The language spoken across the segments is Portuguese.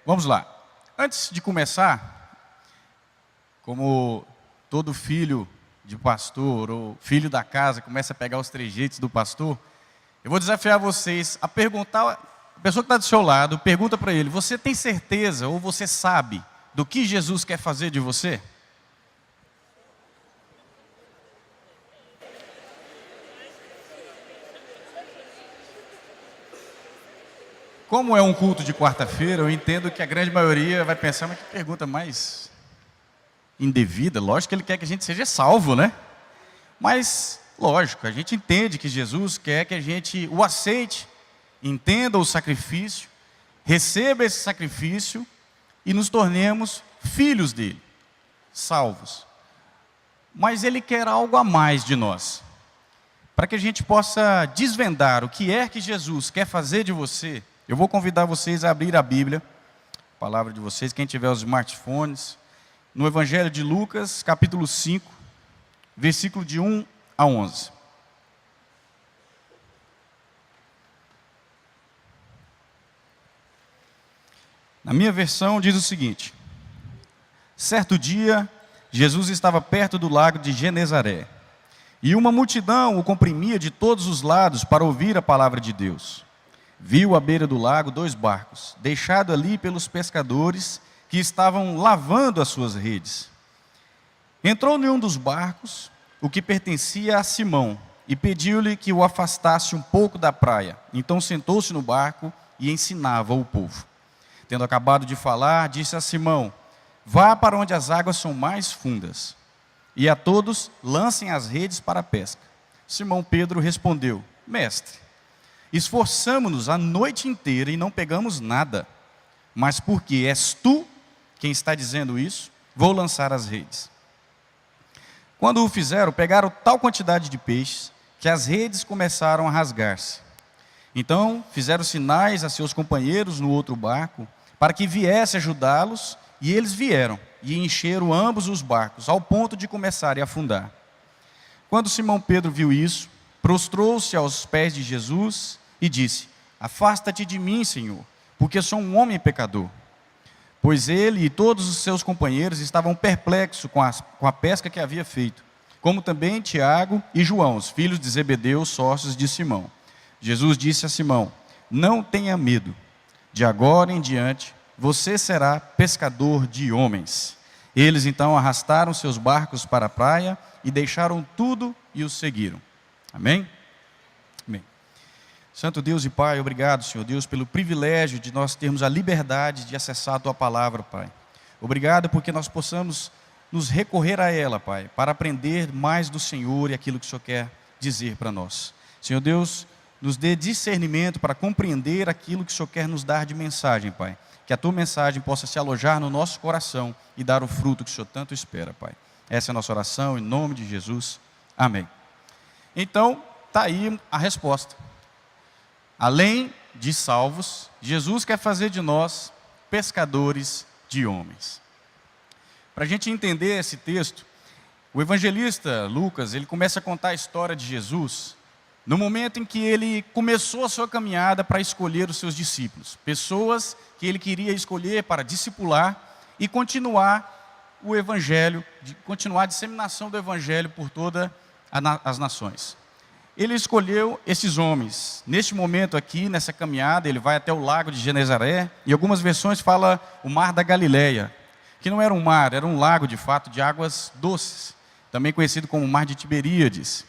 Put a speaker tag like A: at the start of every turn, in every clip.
A: Vamos lá. Antes de começar, como todo filho de pastor ou filho da casa começa a pegar os trejeitos do pastor, eu vou desafiar vocês a perguntar, a pessoa que está do seu lado, pergunta para ele: você tem certeza ou você sabe do que Jesus quer fazer de você? Como é um culto de quarta-feira, eu entendo que a grande maioria vai pensar: mas que pergunta mais indevida. Lógico que ele quer que a gente seja salvo, né? Mas, lógico, a gente entende que Jesus quer que a gente o aceite, entenda o sacrifício, receba esse sacrifício e nos tornemos filhos dele, salvos. Mas ele quer algo a mais de nós. Para que a gente possa desvendar o que é que Jesus quer fazer de você, eu vou convidar vocês a abrir a Bíblia, a palavra de vocês, quem tiver os smartphones, no Evangelho de Lucas, capítulo 5, versículo de 1 a 11. Na minha versão diz o seguinte: certo dia, Jesus estava perto do lago de Genezaré, e uma multidão o comprimia de todos os lados para ouvir a palavra de Deus. Viu à beira do lago 2 barcos, deixados ali pelos pescadores que estavam lavando as suas redes. Entrou em um dos barcos, o que pertencia a Simão, e pediu-lhe que o afastasse um pouco da praia. Então sentou-se no barco e ensinava o povo. Tendo acabado de falar, disse a Simão: vá para onde as águas são mais fundas, e a todos lancem as redes para a pesca. Simão Pedro respondeu: mestre, esforçamo-nos a noite inteira e não pegamos nada, mas porque és tu quem está dizendo isso, vou lançar as redes. Quando o fizeram, pegaram tal quantidade de peixes que as redes começaram a rasgar-se. Então fizeram sinais a seus companheiros no outro barco para que viesse ajudá-los, e eles vieram e encheram ambos os barcos, ao ponto de começarem a afundar. Quando Simão Pedro viu isso, prostrou-se aos pés de Jesus e disse: afasta-te de mim, Senhor, porque sou um homem pecador. Pois ele e todos os seus companheiros estavam perplexos com a pesca que havia feito, como também Tiago e João, os filhos de Zebedeu, sócios de Simão. Jesus disse a Simão: não tenha medo, de agora em diante você será pescador de homens. Eles então arrastaram seus barcos para a praia e deixaram tudo e os seguiram. Amém? Amém. Santo Deus e Pai, obrigado, Senhor Deus, pelo privilégio de nós termos a liberdade de acessar a Tua Palavra, Pai. Obrigado porque nós possamos nos recorrer a ela, Pai, para aprender mais do Senhor e aquilo que o Senhor quer dizer para nós. Senhor Deus, nos dê discernimento para compreender aquilo que o Senhor quer nos dar de mensagem, Pai. Que a Tua mensagem possa se alojar no nosso coração e dar o fruto que o Senhor tanto espera, Pai. Essa é a nossa oração, em nome de Jesus. Amém. Então, está aí a resposta. Além de salvos, Jesus quer fazer de nós pescadores de homens. Para a gente entender esse texto, o evangelista Lucas, ele começa a contar a história de Jesus no momento em que ele começou a sua caminhada para escolher os seus discípulos. Pessoas que ele queria escolher para discipular e continuar o evangelho, continuar a disseminação do evangelho por todas as nações. Ele escolheu esses homens. Neste momento aqui, nessa caminhada, ele vai até o lago de Genezaré, e algumas versões fala o mar da Galileia, que não era um mar, era um lago de fato, de águas doces, também conhecido como mar de Tiberíades.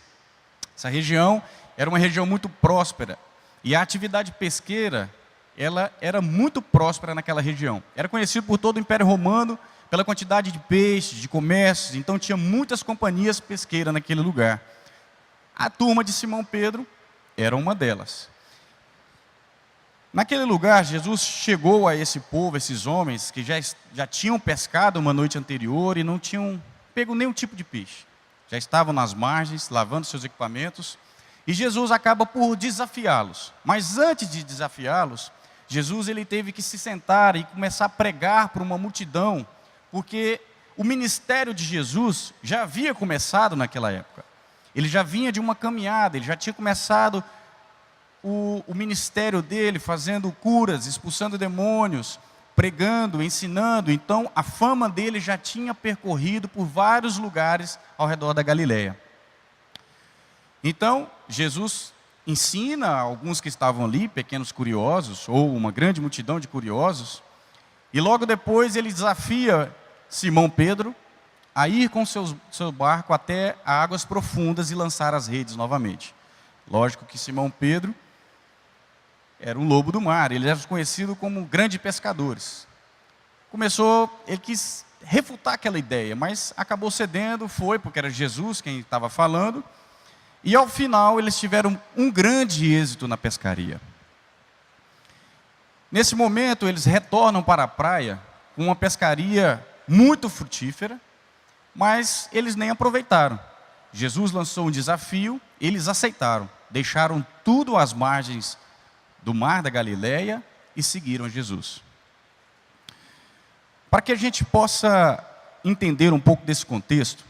A: Essa região era uma região muito próspera, e a atividade pesqueira, ela era muito próspera naquela região. Era conhecido por todo o Império Romano, pela quantidade de peixes, de comércios, então tinha muitas companhias pesqueiras naquele lugar. A turma de Simão Pedro era uma delas. Naquele lugar, Jesus chegou a esse povo, esses homens que já tinham pescado uma noite anterior e não tinham pego nenhum tipo de peixe. Já estavam nas margens, lavando seus equipamentos, e Jesus acaba por desafiá-los. Mas antes de desafiá-los, Jesus ele teve que se sentar e começar a pregar para uma multidão, porque o ministério de Jesus já havia começado naquela época. Ele já vinha de uma caminhada, ele já tinha começado o ministério dele fazendo curas, expulsando demônios, pregando, ensinando. Então a fama dele já tinha percorrido por vários lugares ao redor da Galileia. Então Jesus ensina alguns que estavam ali, pequenos curiosos, ou uma grande multidão de curiosos, e logo depois ele desafia Simão Pedro a ir com seu barco até águas profundas e lançar as redes novamente. Lógico que Simão Pedro era um lobo do mar, ele era conhecido como grandes pescadores. Ele quis refutar aquela ideia, mas acabou cedendo, foi, porque era Jesus quem estava falando, e ao final eles tiveram um grande êxito na pescaria. Nesse momento eles retornam para a praia com uma pescaria muito frutífera, mas eles nem aproveitaram. Jesus lançou um desafio, eles aceitaram, deixaram tudo às margens do mar da Galileia e seguiram Jesus. Para que a gente possa entender um pouco desse contexto,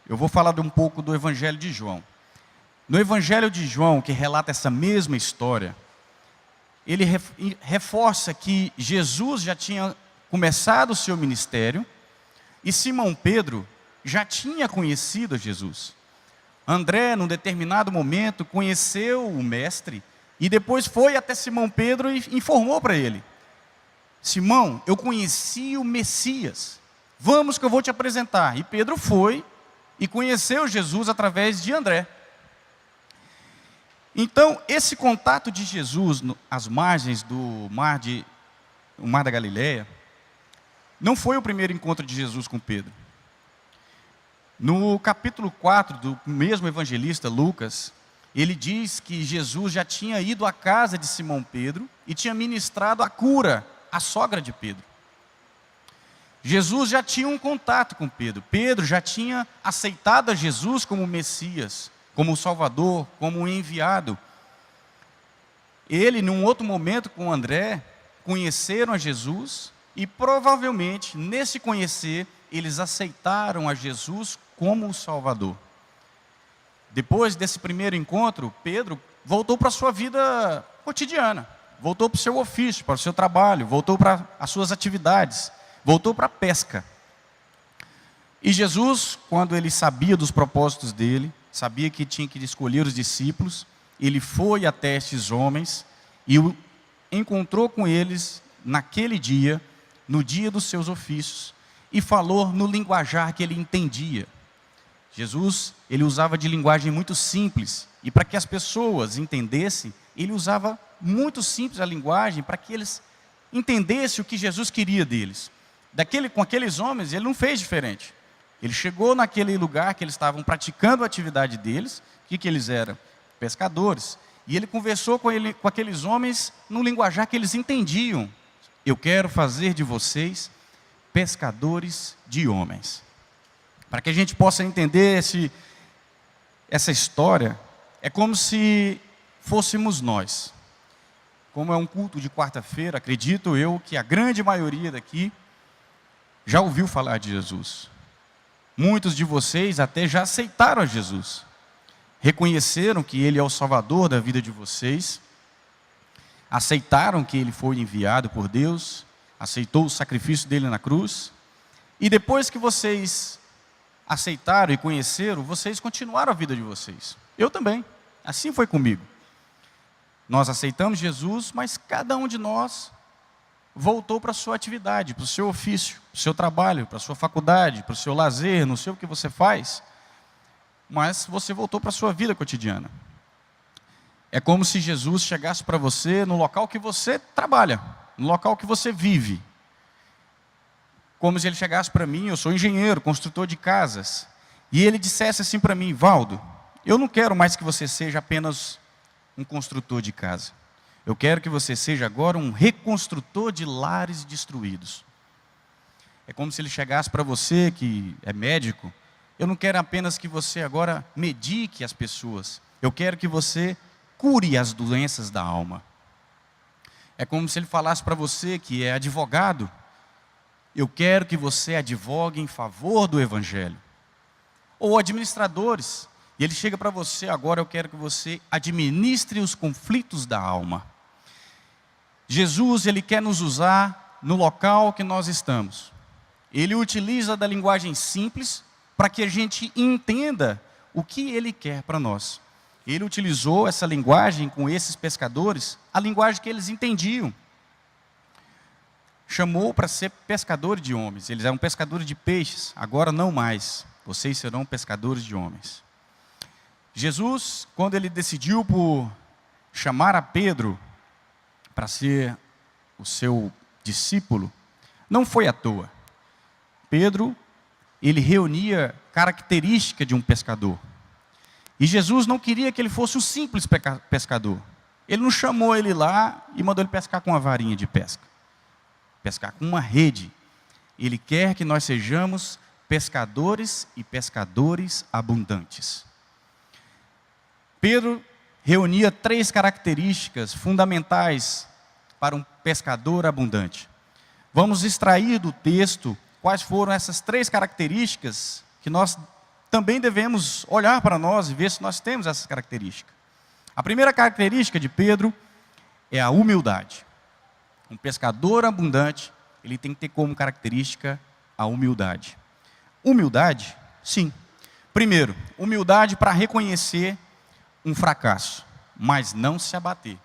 A: eu vou falar um pouco do Evangelho de João. No Evangelho de João, que relata essa mesma história, ele reforça que Jesus já tinha começado o seu ministério e Simão Pedro já tinha conhecido Jesus. André, num determinado momento, conheceu o mestre e depois foi até Simão Pedro e informou para ele: Simão, eu conheci o Messias, vamos que eu vou te apresentar. E Pedro foi e conheceu Jesus através de André. Então, esse contato de Jesus às margens do mar da Galileia não foi o primeiro encontro de Jesus com Pedro. No capítulo 4 do mesmo evangelista Lucas, ele diz que Jesus já tinha ido à casa de Simão Pedro e tinha ministrado a cura à sogra de Pedro. Jesus já tinha um contato com Pedro. Pedro já tinha aceitado a Jesus como Messias, como o Salvador, como o enviado. Ele, num outro momento com André, conheceram a Jesus e provavelmente, nesse conhecer, eles aceitaram a Jesus como o Salvador. Depois desse primeiro encontro, Pedro voltou para a sua vida cotidiana, voltou para o seu ofício, para o seu trabalho, voltou para as suas atividades, voltou para a pesca. E Jesus, quando ele sabia dos propósitos dele, sabia que tinha que escolher os discípulos, ele foi até estes homens e encontrou com eles naquele dia, no dia dos seus ofícios, e falou no linguajar que ele entendia. Jesus, ele usava de linguagem muito simples, e para que as pessoas entendessem, ele usava muito simples a linguagem, para que eles entendessem o que Jesus queria deles. Com aqueles homens, ele não fez diferente. Ele chegou naquele lugar que eles estavam praticando a atividade deles, que eles eram? Pescadores. E ele conversou com aqueles homens num linguajar que eles entendiam. Eu quero fazer de vocês pescadores de homens. Para que a gente possa entender essa história, é como se fôssemos nós. Como é um culto de quarta-feira, acredito eu que a grande maioria daqui já ouviu falar de Jesus. Muitos de vocês até já aceitaram a Jesus. Reconheceram que Ele é o Salvador da vida de vocês. Aceitaram que Ele foi enviado por Deus. Aceitou o sacrifício dele na cruz. E depois que vocês aceitaram e conheceram, vocês continuaram a vida de vocês. Eu também. Assim foi comigo. Nós aceitamos Jesus, mas cada um de nós voltou para a sua atividade, para o seu ofício, para o seu trabalho, para a sua faculdade, para o seu lazer, não sei o que você faz, mas você voltou para a sua vida cotidiana. É como se Jesus chegasse para você no local que você trabalha, no local que você vive. Como se ele chegasse para mim, eu sou engenheiro, construtor de casas, e ele dissesse assim para mim: Valdo, eu não quero mais que você seja apenas um construtor de casa. Eu quero que você seja agora um reconstrutor de lares destruídos. É como se ele chegasse para você, que é médico: eu não quero apenas que você agora medique as pessoas, eu quero que você cure as doenças da alma. É como se ele falasse para você, que é advogado: eu quero que você advogue em favor do Evangelho. Ou administradores, e ele chega para você: agora eu quero que você administre os conflitos da alma. Jesus, ele quer nos usar no local que nós estamos. Ele utiliza da linguagem simples para que a gente entenda o que ele quer para nós. Ele utilizou essa linguagem com esses pescadores, a linguagem que eles entendiam. Chamou para ser pescador de homens. Eles eram pescadores de peixes, agora não mais. Vocês serão pescadores de homens. Jesus, quando ele decidiu por chamar a Pedro para ser o seu discípulo, não foi à toa. Pedro, ele reunia característica de um pescador. E Jesus não queria que ele fosse um simples pescador. Ele não chamou ele lá e mandou ele pescar com uma varinha de pesca. Pescar com uma rede. Ele quer que nós sejamos pescadores e pescadores abundantes. Pedro reunia 3 características fundamentais para um pescador abundante. Vamos extrair do texto quais foram essas 3 características que nós também devemos olhar para nós e ver se nós temos essas características. A primeira característica de Pedro é a humildade. Um pescador abundante, ele tem que ter como característica a humildade. Humildade? Sim. Primeiro, humildade para reconhecer um fracasso, mas não se abater.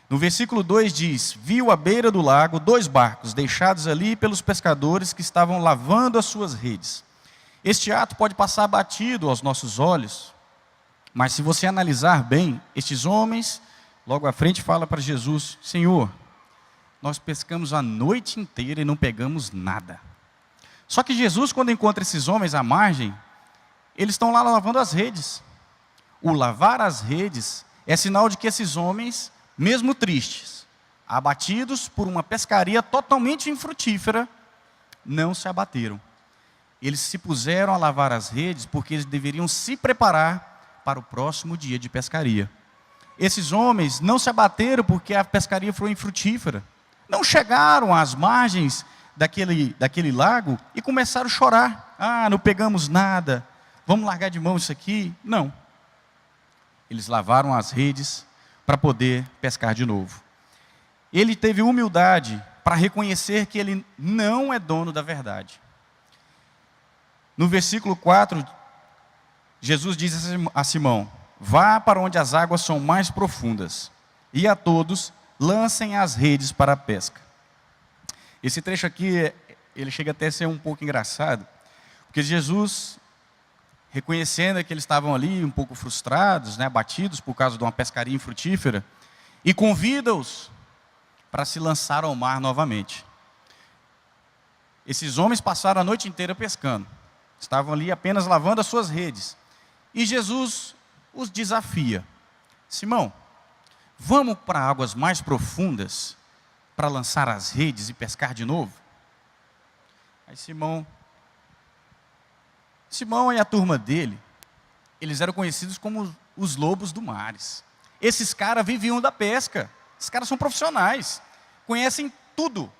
A: No versículo 2 diz: viu à beira do lago 2 barcos deixados ali pelos pescadores que estavam lavando as suas redes. Este ato pode passar batido aos nossos olhos, mas se você analisar bem, estes homens, logo à frente fala para Jesus: Senhor, nós pescamos a noite inteira e não pegamos nada. Só que Jesus, quando encontra esses homens à margem, eles estão lá lavando as redes. O lavar as redes é sinal de que esses homens, mesmo tristes, abatidos por uma pescaria totalmente infrutífera, não se abateram. Eles se puseram a lavar as redes porque eles deveriam se preparar para o próximo dia de pescaria. Esses homens não se abateram porque a pescaria foi infrutífera. Não chegaram às margens daquele lago e começaram a chorar. Ah, não pegamos nada, vamos largar de mão isso aqui. Não. Eles lavaram as redes para poder pescar de novo. Ele teve humildade para reconhecer que ele não é dono da verdade. No versículo 4, Jesus diz a Simão: vá para onde as águas são mais profundas, e a todos lancem as redes para a pesca. Esse trecho aqui, ele chega até a ser um pouco engraçado, porque Jesus, reconhecendo que eles estavam ali um pouco frustrados, abatidos por causa de uma pescaria infrutífera, e convida-os para se lançar ao mar novamente. Esses homens passaram a noite inteira pescando, estavam ali apenas lavando as suas redes, e Jesus os desafia: Simão, vamos para águas mais profundas para lançar as redes e pescar de novo? Aí Simão e a turma dele, eles eram conhecidos como os lobos do mares. Esses caras viviam da pesca. Esses caras são profissionais, conhecem tudo.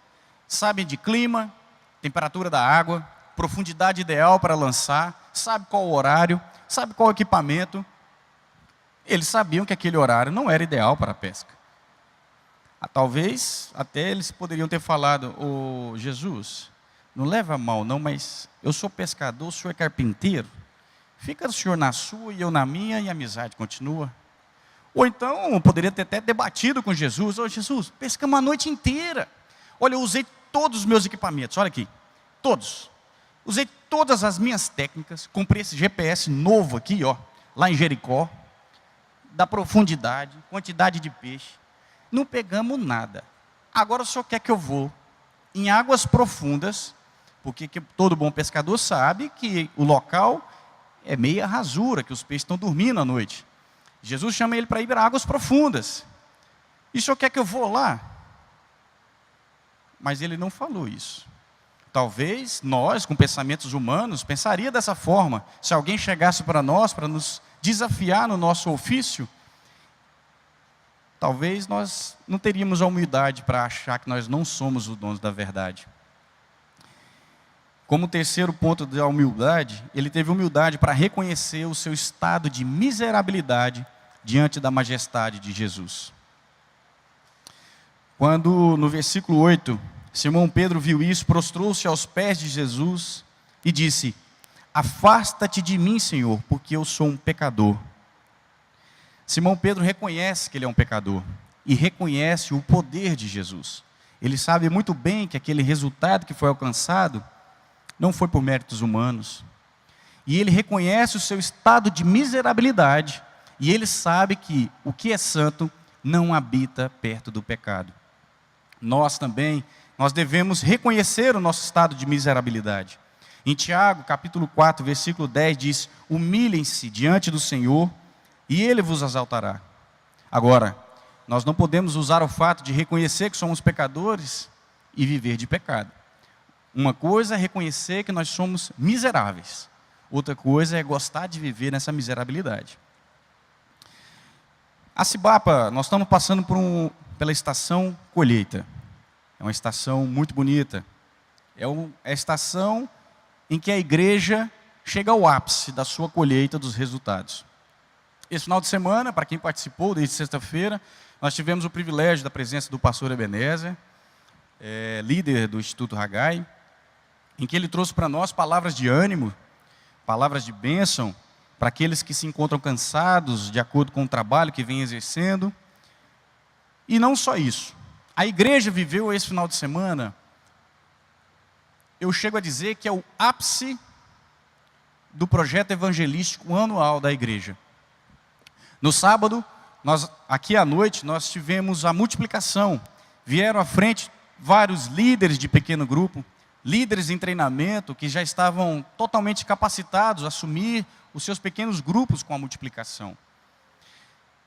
A: Sabem de clima, temperatura da água, profundidade ideal para lançar, sabe qual o horário, sabe qual o equipamento. Eles sabiam que aquele horário não era ideal para a pesca. Talvez até eles poderiam ter falado: ô Jesus, não leva a mal não, mas eu sou pescador, o senhor é carpinteiro, fica o senhor na sua e eu na minha e a amizade continua. Ou então, poderia ter até debatido com Jesus: ô Jesus, pescamos a noite inteira, olha, eu usei todos os meus equipamentos, olha aqui, todos, usei todas as minhas técnicas, comprei esse GPS novo aqui, ó, lá em Jericó, da profundidade, quantidade de peixe, não pegamos nada. Agora o senhor quer que eu vou em águas profundas, porque todo bom pescador sabe que o local é meia rasura, que os peixes estão dormindo à noite. Jesus chama ele para ir para águas profundas. E o senhor quer que eu vou lá? Mas ele não falou isso. Talvez nós, com pensamentos humanos, pensaria dessa forma. Se alguém chegasse para nós, para nos desafiar no nosso ofício, talvez nós não teríamos a humildade para achar que nós não somos os donos da verdade. Como terceiro ponto da humildade, ele teve humildade para reconhecer o seu estado de miserabilidade diante da majestade de Jesus. Quando no versículo 8, Simão Pedro viu isso, prostrou-se aos pés de Jesus e disse: afasta-te de mim, Senhor, porque eu sou um pecador. Simão Pedro reconhece que ele é um pecador e reconhece o poder de Jesus. Ele sabe muito bem que aquele resultado que foi alcançado não foi por méritos humanos. E ele reconhece o seu estado de miserabilidade. E ele sabe que o que é santo não habita perto do pecado. Nós também, nós devemos reconhecer o nosso estado de miserabilidade. Em Tiago, capítulo 4, versículo 10, diz: humilhem-se diante do Senhor e Ele vos exaltará. Agora, nós não podemos usar o fato de reconhecer que somos pecadores e viver de pecado. Uma coisa é reconhecer que nós somos miseráveis. Outra coisa é gostar de viver nessa miserabilidade. A Cibapa, nós estamos passando pela estação colheita. É uma estação muito bonita. É a estação em que a igreja chega ao ápice da sua colheita dos resultados. Esse final de semana, para quem participou, desde sexta-feira, nós tivemos o privilégio da presença do pastor Ebenezer, líder do Instituto Haggai, em que ele trouxe para nós palavras de ânimo, palavras de bênção, para aqueles que se encontram cansados de acordo com o trabalho que vem exercendo. E não só isso. A igreja viveu esse final de semana, eu chego a dizer que é o ápice do projeto evangelístico anual da igreja. No sábado, aqui à noite, nós tivemos a multiplicação. Vieram à frente vários líderes de pequeno grupo, líderes em treinamento, que já estavam totalmente capacitados a assumir os seus pequenos grupos com a multiplicação.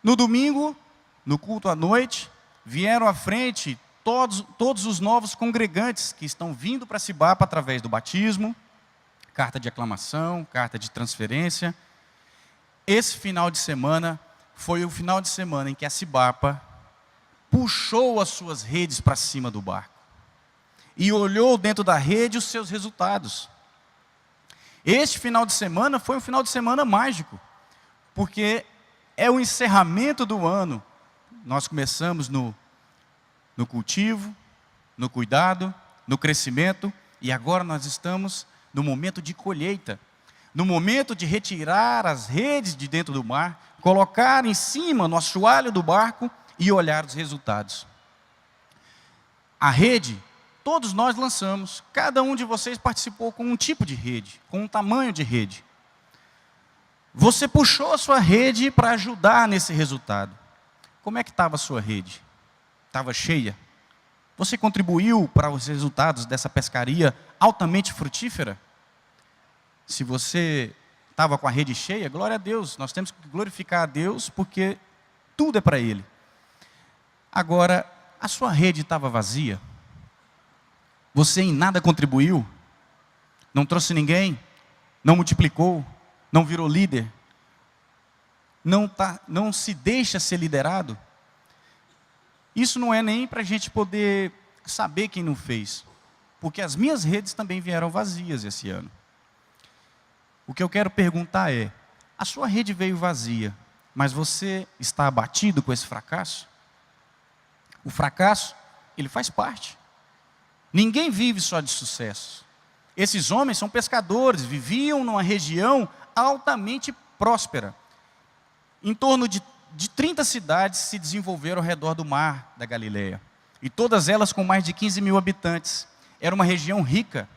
A: No domingo, no culto à noite, vieram à frente todos os novos congregantes que estão vindo para a Cibapa através do batismo, carta de aclamação, carta de transferência. Esse final de semana foi o final de semana em que a Cibapa puxou as suas redes para cima do barco e olhou dentro da rede os seus resultados. Este final de semana foi um final de semana mágico, porque é o encerramento do ano. Nós começamos no cultivo, no cuidado, no crescimento, e agora nós estamos no momento de colheita, no momento de retirar as redes de dentro do mar, colocar em cima no assoalho do barco e olhar os resultados. A rede, todos nós lançamos, cada um de vocês participou com um tipo de rede, com um tamanho de rede. Você puxou a sua rede para ajudar nesse resultado. Como é que estava a sua rede? Estava cheia? Você contribuiu para os resultados dessa pescaria altamente frutífera? Se você estava com a rede cheia, glória a Deus, nós temos que glorificar a Deus, porque tudo é para Ele. Agora, a sua rede estava vazia? Você em nada contribuiu? Não trouxe ninguém? Não multiplicou? Não virou líder? Não se deixa ser liderado? Isso não é nem para a gente poder saber quem não fez, porque as minhas redes também vieram vazias esse ano. O que eu quero perguntar é: a sua rede veio vazia, mas você está abatido com esse fracasso? O fracasso, ele faz parte. Ninguém vive só de sucesso. Esses homens são pescadores, viviam numa região altamente próspera. Em torno de 30 cidades se desenvolveram ao redor do mar da Galileia. E todas elas com mais de 15 mil habitantes. Era uma região rica.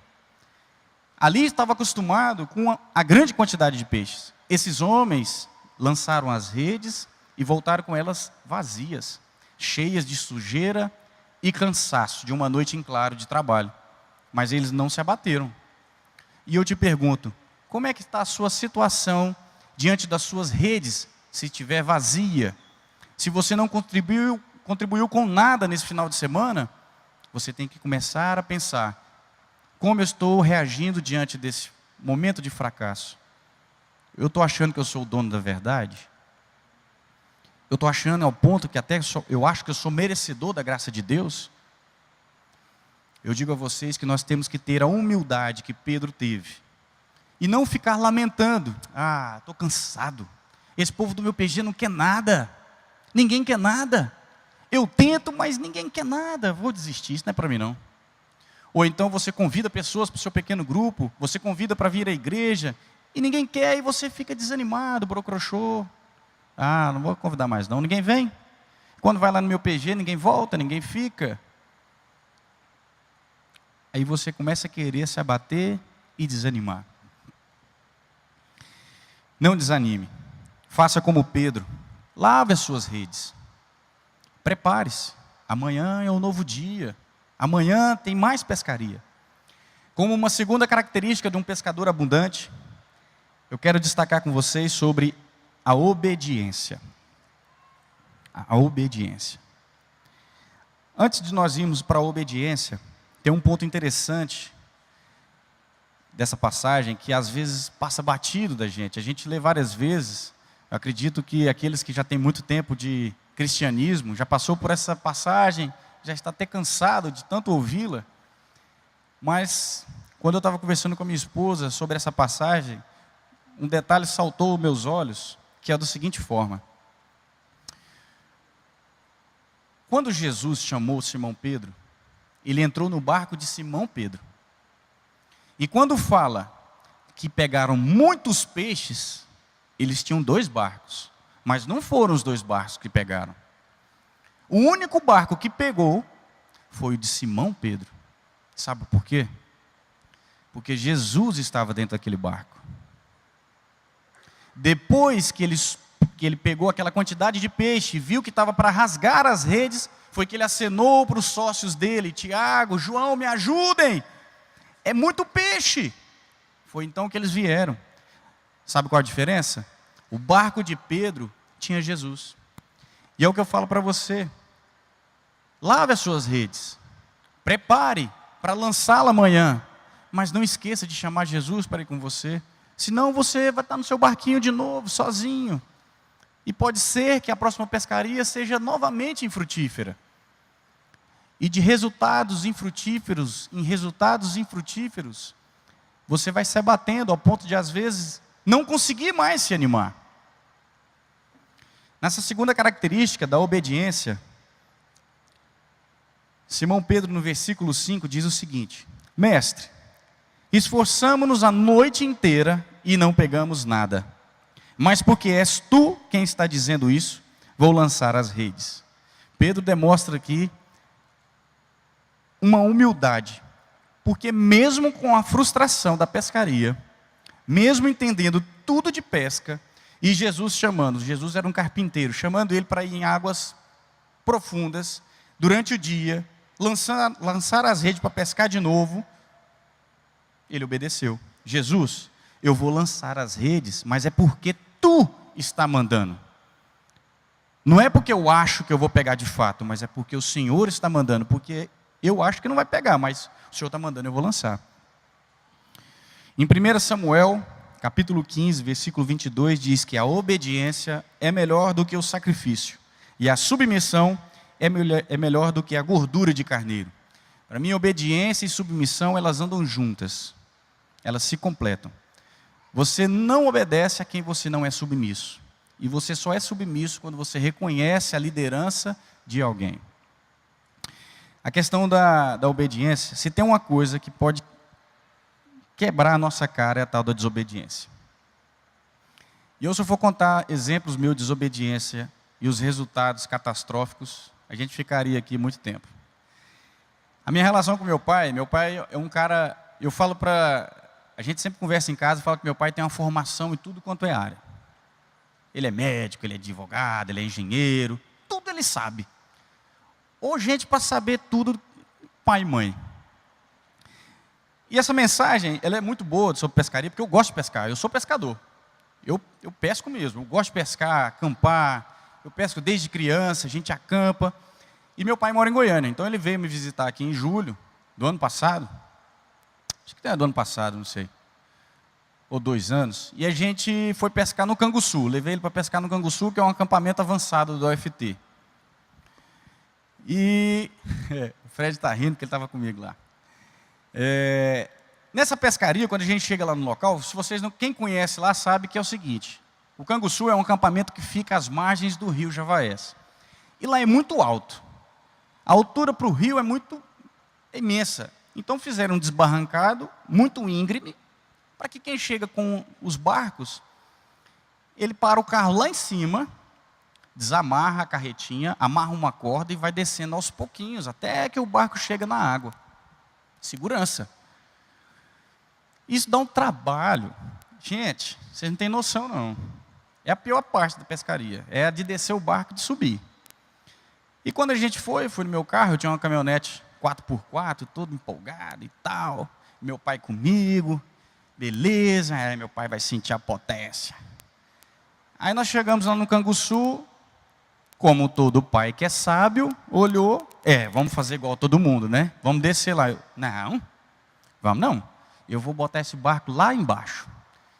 A: Ali estava acostumado com a grande quantidade de peixes. Esses homens lançaram as redes e voltaram com elas vazias, cheias de sujeira e cansaço de uma noite em claro de trabalho. Mas eles não se abateram. E eu te pergunto, como é que está a sua situação diante das suas redes, se estiver vazia? Se você não contribuiu com nada nesse final de semana, você tem que começar a pensar: como eu estou reagindo diante desse momento de fracasso? Eu estou achando que eu sou o dono da verdade? Eu estou achando ao ponto que até eu acho que eu sou merecedor da graça de Deus? Eu digo a vocês que nós temos que ter a humildade que Pedro teve. E não ficar lamentando: ah, estou cansado. Esse povo do meu PG não quer nada. Ninguém quer nada. Eu tento, mas ninguém quer nada. Vou desistir, isso não é para mim não. Ou então você convida pessoas para o seu pequeno grupo, você convida para vir à igreja, e ninguém quer, e você fica desanimado, brocochô. Ah, não vou convidar mais não, ninguém vem. Quando vai lá no meu PG, ninguém volta, ninguém fica. Aí você começa a querer se abater e desanimar. Não desanime. Faça como Pedro. Lave as suas redes. Prepare-se. Amanhã é um novo dia. Amanhã tem mais pescaria. Como uma segunda característica de um pescador abundante, eu quero destacar com vocês sobre a obediência. A obediência. Antes de nós irmos para a obediência, tem um ponto interessante dessa passagem que às vezes passa batido da gente. A gente lê várias vezes. Eu acredito que aqueles que já têm muito tempo de cristianismo, já passou por essa passagem, já está até cansado de tanto ouvi-la. Mas, quando eu estava conversando com a minha esposa sobre essa passagem, um detalhe saltou aos meus olhos, que é da seguinte forma. Quando Jesus chamou Simão Pedro, ele entrou no barco de Simão Pedro. E quando fala que pegaram muitos peixes, eles tinham 2 barcos, mas não foram os 2 barcos que pegaram. O único barco que pegou foi o de Simão Pedro. Sabe por quê? Porque Jesus estava dentro daquele barco. Depois que ele pegou aquela quantidade de peixe, viu que estava para rasgar as redes, foi que ele acenou para os sócios dele, Tiago, João, me ajudem, é muito peixe. Foi então que eles vieram. Sabe qual a diferença? O barco de Pedro tinha Jesus. E é o que eu falo para você. Lave as suas redes. Prepare para lançá-la amanhã. Mas não esqueça de chamar Jesus para ir com você. Senão você vai estar no seu barquinho de novo, sozinho. E pode ser que a próxima pescaria seja novamente infrutífera. E de resultados infrutíferos em resultados infrutíferos, você vai se abatendo ao ponto de, às vezes, não conseguir mais se animar. Nessa segunda característica da obediência, Simão Pedro, no versículo 5, diz o seguinte: Mestre, esforçamo-nos a noite inteira e não pegamos nada. Mas porque és tu quem está dizendo isso, vou lançar as redes. Pedro demonstra aqui uma humildade, porque mesmo com a frustração da pescaria, mesmo entendendo tudo de pesca, e Jesus era um carpinteiro, chamando ele para ir em águas profundas, durante o dia, lançar as redes para pescar de novo, ele obedeceu. Jesus, eu vou lançar as redes, mas é porque tu está mandando. Não é porque eu acho que eu vou pegar de fato, mas é porque o Senhor está mandando, porque eu acho que não vai pegar, mas o Senhor está mandando, eu vou lançar. Em 1 Samuel, capítulo 15, versículo 22, diz que a obediência é melhor do que o sacrifício, e a submissão é melhor do que a gordura de carneiro. Para mim, obediência e submissão, elas andam juntas, elas se completam. Você não obedece a quem você não é submisso, e você só é submisso quando você reconhece a liderança de alguém. A questão da obediência, se tem uma coisa que pode quebrar a nossa cara, é a tal da desobediência. E eu, se eu for contar exemplos meus de desobediência e os resultados catastróficos, a gente ficaria aqui muito tempo. A minha relação com meu pai é um cara, eu falo para, a gente sempre conversa em casa e fala que meu pai tem uma formação em tudo quanto é área. Ele é médico, ele é advogado, ele é engenheiro, tudo ele sabe. Ou gente para saber tudo, pai e mãe. E essa mensagem, ela é muito boa sobre pescaria, porque eu gosto de pescar, eu sou pescador. Eu pesco mesmo, eu gosto de pescar, acampar, eu pesco desde criança, a gente acampa. E meu pai mora em Goiânia, então ele veio me visitar aqui em julho do ano passado. Acho que é do ano passado, não sei. Ou 2 anos. E a gente foi pescar no Canguçu, levei ele para pescar no Canguçu, que é um acampamento avançado do UFT. E o Fred está rindo, porque ele estava comigo lá. Nessa pescaria, quando a gente chega lá no local, se vocês não, quem conhece lá sabe que é o seguinte: o Canguçu é um acampamento que fica às margens do rio Javaés. E lá é muito alto. A altura para o rio é imensa. Então fizeram um desbarrancado, muito íngreme, para que quem chega com os barcos, ele para o carro lá em cima, desamarra a carretinha, amarra uma corda e vai descendo aos pouquinhos, até que o barco chega na água. Segurança. Isso dá um trabalho. Gente, vocês não têm noção, não. É a pior parte da pescaria, é a de descer o barco e de subir. E quando a gente fui no meu carro, eu tinha uma caminhonete 4x4, todo empolgado e tal. Meu pai comigo, beleza, aí meu pai vai sentir a potência. Aí nós chegamos lá no Canguçu, como todo pai que é sábio, olhou, vamos fazer igual todo mundo, né? Vamos descer lá. Não, vamos não. Eu vou botar esse barco lá embaixo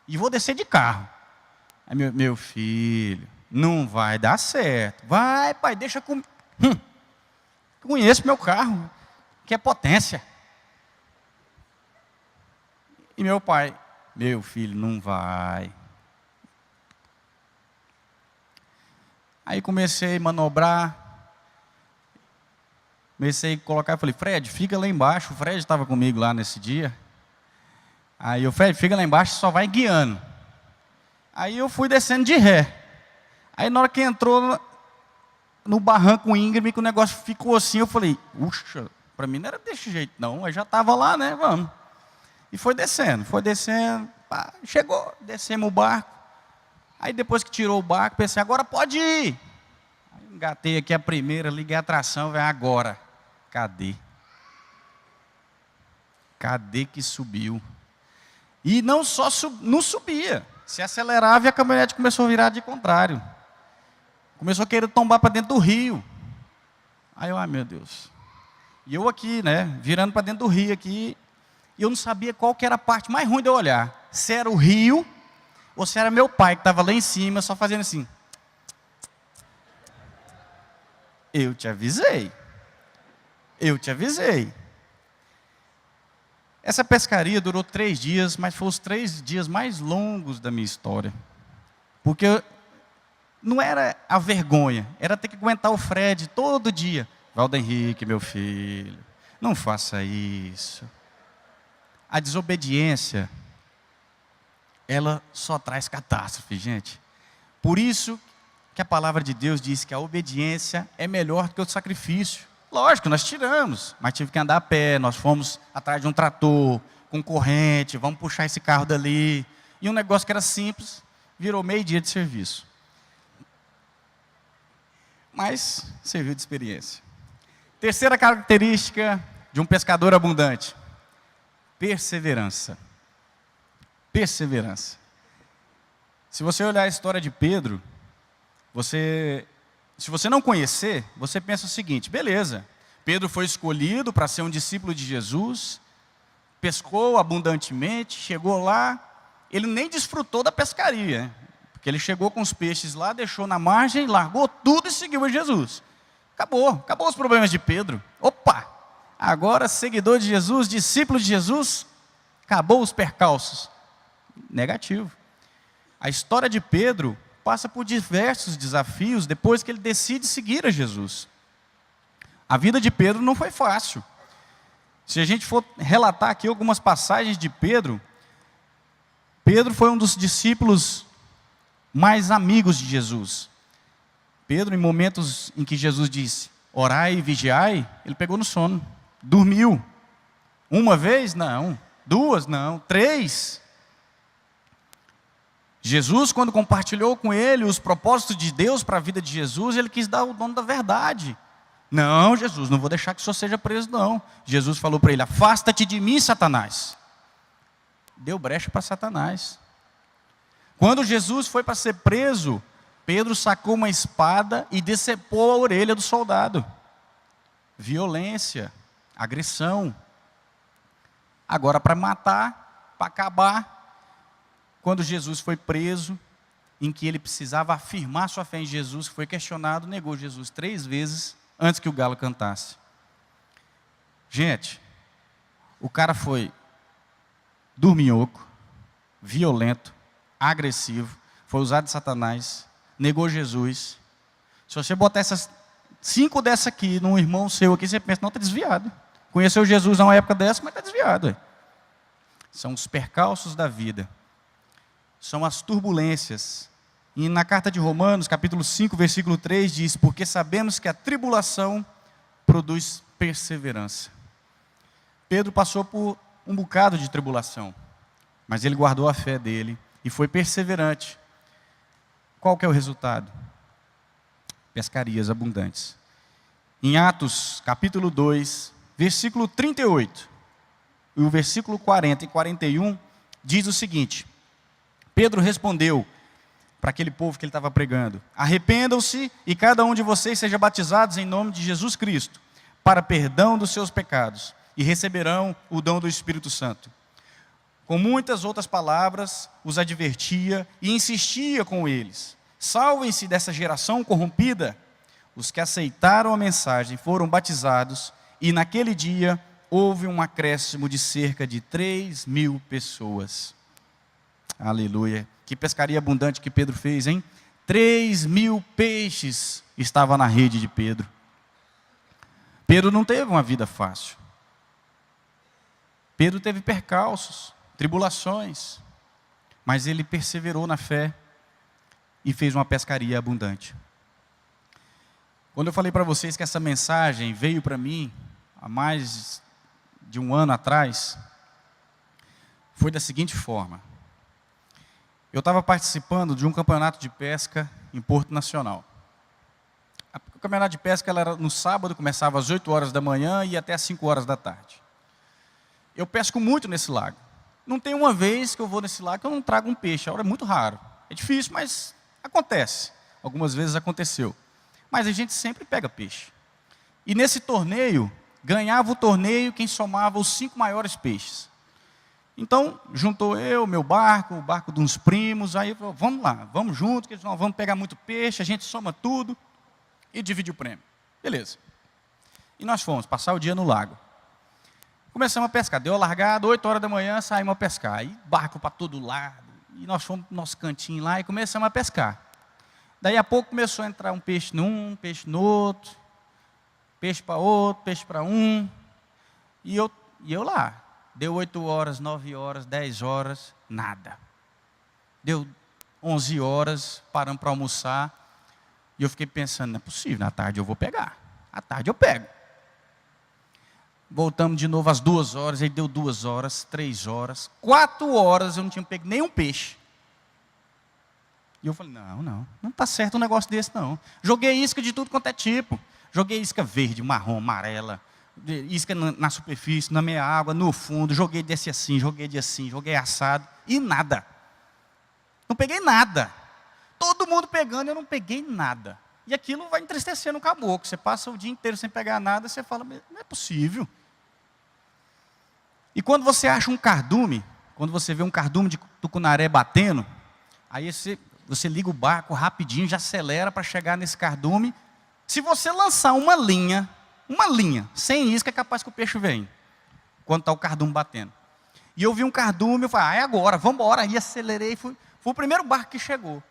A: e vou descer de carro. Aí meu filho, não vai dar certo. Vai, pai, deixa comigo. Conheço meu carro, que é potência. E meu pai, meu filho, não vai. Aí comecei a manobrar, comecei a colocar, falei, Fred, fica lá embaixo. O Fred estava comigo lá nesse dia. Aí o Fred, fica lá embaixo, só vai guiando. Aí eu fui descendo de ré. Aí na hora que entrou no barranco íngreme, que o negócio ficou assim, eu falei, uxa, para mim não era desse jeito não. Aí já estava lá, né, vamos. E foi descendo, pá, chegou, descemos o barco. Aí depois que tirou o barco, pensei, agora pode ir. Aí engatei aqui a primeira, liguei a tração, velho, agora. Cadê? Cadê que subiu? E não só não subia, se acelerava e a caminhonete começou a virar de contrário. Começou a querer tombar para dentro do rio. Aí eu, ai meu Deus. E eu aqui, né, virando para dentro do rio aqui, e eu não sabia qual que era a parte mais ruim de eu olhar. Se era o rio, ou se era meu pai que estava lá em cima, só fazendo assim. Eu te avisei. Eu te avisei. Essa pescaria durou 3 dias, mas foi os 3 dias mais longos da minha história. Porque não era a vergonha, era ter que aguentar o Fred todo dia. Valdo Henrique, meu filho, não faça isso. A desobediência, ela só traz catástrofe, gente. Por isso que a palavra de Deus diz que a obediência é melhor do que o sacrifício. Lógico, nós tiramos, mas tive que andar a pé, nós fomos atrás de um trator, com corrente, vamos puxar esse carro dali. E um negócio que era simples, virou meio dia de serviço. Mas serviu de experiência. Terceira característica de um pescador abundante: perseverança. Perseverança. Se você olhar a história de Pedro, se você não conhecer, você pensa o seguinte, beleza, Pedro foi escolhido para ser um discípulo de Jesus, pescou abundantemente, chegou lá, ele nem desfrutou da pescaria, porque ele chegou com os peixes lá, deixou na margem, largou tudo e seguiu a Jesus. Acabou os problemas de Pedro. Opa, agora seguidor de Jesus, discípulo de Jesus, acabou os percalços. Negativo. A história de Pedro passa por diversos desafios depois que ele decide seguir a Jesus. A vida de Pedro não foi fácil. Se a gente for relatar aqui algumas passagens de Pedro, Pedro foi um dos discípulos mais amigos de Jesus. Pedro, em momentos em que Jesus disse, orai e vigiai, ele pegou no sono, dormiu. Uma vez? Não. 2? Não. 3? Jesus, quando compartilhou com ele os propósitos de Deus para a vida de Jesus, ele quis dar o dono da verdade. Não, Jesus, não vou deixar que o senhor seja preso, não. Jesus falou para ele, afasta-te de mim, Satanás. Deu brecha para Satanás. Quando Jesus foi para ser preso, Pedro sacou uma espada e decepou a orelha do soldado. Violência, agressão. Agora, para matar, para acabar, quando Jesus foi preso, em que ele precisava afirmar sua fé em Jesus, foi questionado, negou Jesus 3 vezes antes que o galo cantasse. Gente, o cara foi dorminhoco, violento, agressivo, foi usado de Satanás, negou Jesus. Se você botar essas 5 dessas aqui num irmão seu aqui, você pensa, não, está desviado. Conheceu Jesus numa época dessa, mas está desviado. Ué. São os percalços da vida. São as turbulências. E na carta de Romanos, capítulo 5, versículo 3, diz: porque sabemos que a tribulação produz perseverança. Pedro passou por um bocado de tribulação, mas ele guardou a fé dele e foi perseverante. Qual que é o resultado? Pescarias abundantes. Em Atos, capítulo 2, versículo 38, e o versículo 40 e 41, diz o seguinte: Pedro respondeu para aquele povo que ele estava pregando: arrependam-se e cada um de vocês seja batizados em nome de Jesus Cristo, para perdão dos seus pecados, e receberão o dom do Espírito Santo. Com muitas outras palavras, os advertia e insistia com eles: salvem-se dessa geração corrompida. Os que aceitaram a mensagem foram batizados, e naquele dia houve um acréscimo de cerca de 3.000 pessoas. Aleluia. Que pescaria abundante que Pedro fez, hein? 3.000 peixes estavam na rede de Pedro. Pedro não teve uma vida fácil. Pedro teve percalços, tribulações, mas ele perseverou na fé e fez uma pescaria abundante. Quando eu falei para vocês que essa mensagem veio para mim há mais de um ano atrás, foi da seguinte forma: eu estava participando de um campeonato de pesca em Porto Nacional. O campeonato de pesca era no sábado, começava às 8 horas da manhã e ia até às 5 horas da tarde. Eu pesco muito nesse lago. Não tem uma vez que eu vou nesse lago que eu não trago um peixe. A hora é muito raro. É difícil, mas acontece. Algumas vezes aconteceu. Mas a gente sempre pega peixe. E nesse torneio, ganhava o torneio quem somava os 5 maiores peixes. Então, juntou eu, meu barco, o barco de uns primos, aí falou: vamos lá, vamos junto, que nós vamos pegar muito peixe, a gente soma tudo e divide o prêmio. Beleza. E nós fomos passar o dia no lago. Começamos a pescar, deu a largada, 8 horas da manhã, saímos a pescar. Aí barco para todo lado, e nós fomos para o nosso cantinho lá e começamos a pescar. Daí a pouco começou a entrar um peixe num, peixe no outro, peixe para outro, peixe para um. E eu lá. Deu 8 horas, 9 horas, 10 horas, nada. Deu 11 horas, paramos para almoçar. E eu fiquei pensando: não é possível, na tarde eu vou pegar. À tarde eu pego. Voltamos de novo às 2 horas, aí deu 2 horas, 3 horas, 4 horas eu não tinha pego nenhum peixe. E eu falei: não está certo um negócio desse não. Joguei isca de tudo quanto é tipo. Joguei isca verde, marrom, amarela, isca na superfície, na meia água, no fundo. Joguei desse assim, joguei assado e nada. Não peguei nada. Todo mundo pegando, eu não peguei nada. E aquilo vai entristecendo o caboclo. Você passa o dia inteiro sem pegar nada, você fala: não é possível. E quando você acha um cardume, quando você vê um cardume de tucunaré batendo, aí você liga o barco rapidinho, já acelera para chegar nesse cardume. Se você lançar uma linha, sem isca, é capaz que o peixe vem, quando está o cardume batendo. E eu vi um cardume, eu falei: é agora, vamos embora. Aí acelerei, foi o primeiro barco que chegou.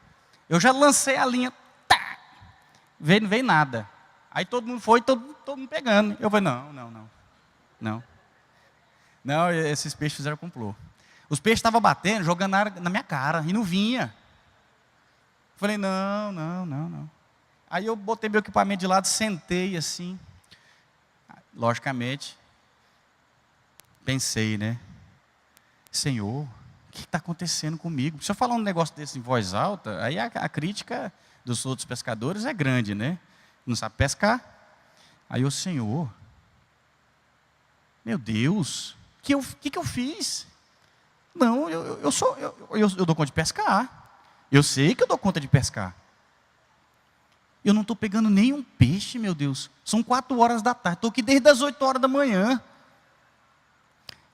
A: Eu já lancei a linha, tá, não veio nada. Aí todo mundo foi, todo mundo pegando. Eu falei: não, esses peixes fizeram complô. Os peixes estavam batendo, jogando na minha cara, e não vinha. Falei: não. Aí eu botei meu equipamento de lado, sentei assim. Logicamente, pensei, né? Senhor, o que está acontecendo comigo? Se eu falar um negócio desse em voz alta, aí a crítica dos outros pescadores é grande, né? Não sabe pescar. Aí o Senhor, meu Deus, o que eu fiz? Não, eu dou conta de pescar. Eu sei que eu dou conta de pescar. Eu não estou pegando nenhum peixe, meu Deus. São 4 horas da tarde. Estou aqui desde as 8 horas da manhã.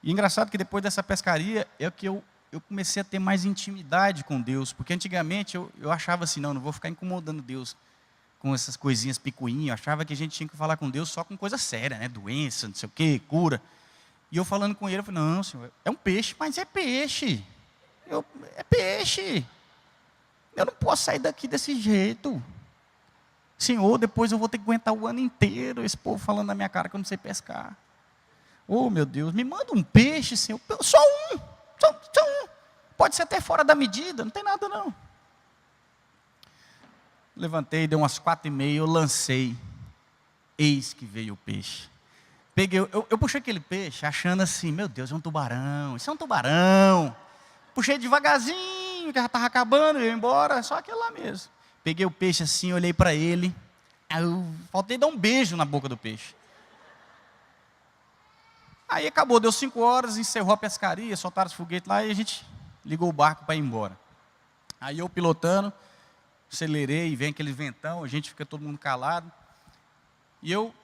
A: E engraçado que depois dessa pescaria é que eu comecei a ter mais intimidade com Deus. Porque antigamente eu achava assim: não vou ficar incomodando Deus com essas coisinhas picuinhas. Eu achava que a gente tinha que falar com Deus só com coisa séria, né? Doença, não sei o quê, cura. E eu falando com ele, eu falei: não, Senhor, é um peixe, mas é peixe. É peixe. Eu não posso sair daqui desse jeito. Senhor, depois eu vou ter que aguentar o ano inteiro esse povo falando na minha cara que eu não sei pescar. Oh, meu Deus, me manda um peixe, Senhor. Só um. Só um. Pode ser até fora da medida, não tem nada não. Levantei, deu umas 4h30, eu lancei. Eis que veio o peixe. Peguei, eu puxei aquele peixe achando assim, meu Deus, é um tubarão, isso é um tubarão. Puxei devagarzinho, que já estava acabando, eu ia embora, só aquele lá mesmo. Peguei o peixe assim, olhei para ele, aí eu faltei dar um beijo na boca do peixe. Aí acabou, deu 5 horas, encerrou a pescaria, soltaram os foguetes lá e a gente ligou o barco para ir embora. Aí eu pilotando, acelerei, vem aquele ventão, a gente fica todo mundo calado. E eu,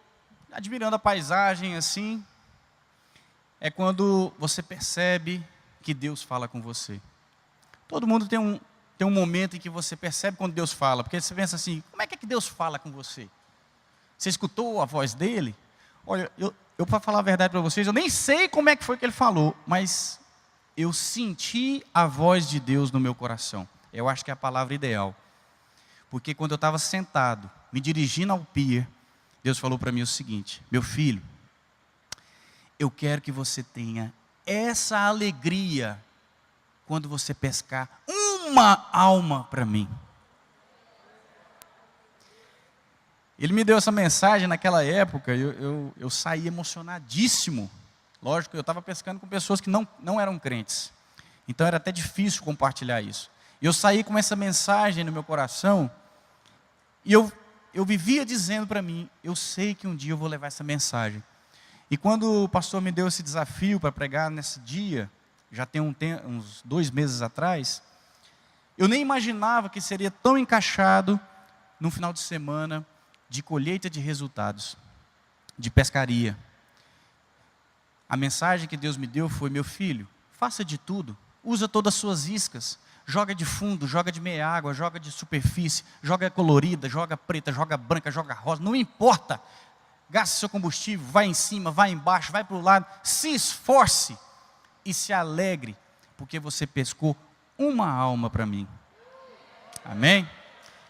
A: admirando a paisagem assim, é quando você percebe que Deus fala com você. Todo mundo tem um momento em que você percebe quando Deus fala, porque você pensa assim, como é que Deus fala com você? Você escutou a voz dele? Olha, eu para falar a verdade para vocês, eu nem sei como é que foi que ele falou, mas eu senti a voz de Deus no meu coração. Eu acho que é a palavra ideal. Porque quando eu estava sentado, me dirigindo ao pier, Deus falou para mim o seguinte, meu filho, eu quero que você tenha essa alegria quando você pescar uma alma para mim. Ele me deu essa mensagem naquela época, eu saí emocionadíssimo. Lógico, eu estava pescando com pessoas que não eram crentes. Então era até difícil compartilhar isso. E eu saí com essa mensagem no meu coração, e eu vivia dizendo para mim, eu sei que um dia eu vou levar essa mensagem. E quando o pastor me deu esse desafio para pregar nesse dia, já tem uns 2 meses atrás, eu nem imaginava que seria tão encaixado num final de semana de colheita de resultados, de pescaria. A mensagem que Deus me deu foi, meu filho, faça de tudo, usa todas as suas iscas, joga de fundo, joga de meia água, joga de superfície, joga colorida, joga preta, joga branca, joga rosa, não importa. Gaste seu combustível, vai em cima, vai embaixo, vai para o lado, se esforce e se alegre, porque você pescou uma alma para mim. Amém?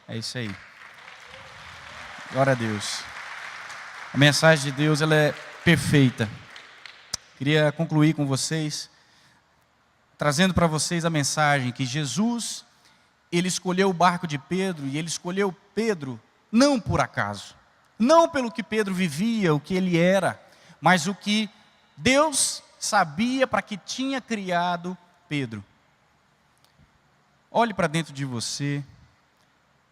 A: É isso aí. Glória a Deus. A mensagem de Deus, ela é perfeita. Queria concluir com vocês, trazendo para vocês a mensagem que Jesus, ele escolheu o barco de Pedro, e ele escolheu Pedro não por acaso. Não pelo que Pedro vivia, o que ele era, mas o que Deus sabia para que tinha criado Pedro. Olhe para dentro de você,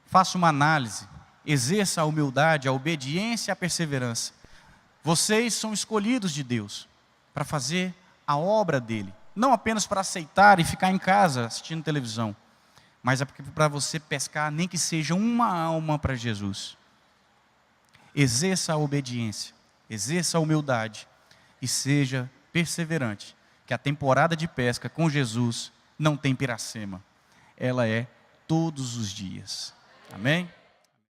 A: faça uma análise, exerça a humildade, a obediência e a perseverança. Vocês são escolhidos de Deus para fazer a obra dele, não apenas para aceitar e ficar em casa assistindo televisão, mas é para você pescar, nem que seja uma alma para Jesus. Exerça a obediência, exerça a humildade e seja perseverante, que a temporada de pesca com Jesus não tem Piracema, ela é todos os dias. Amém?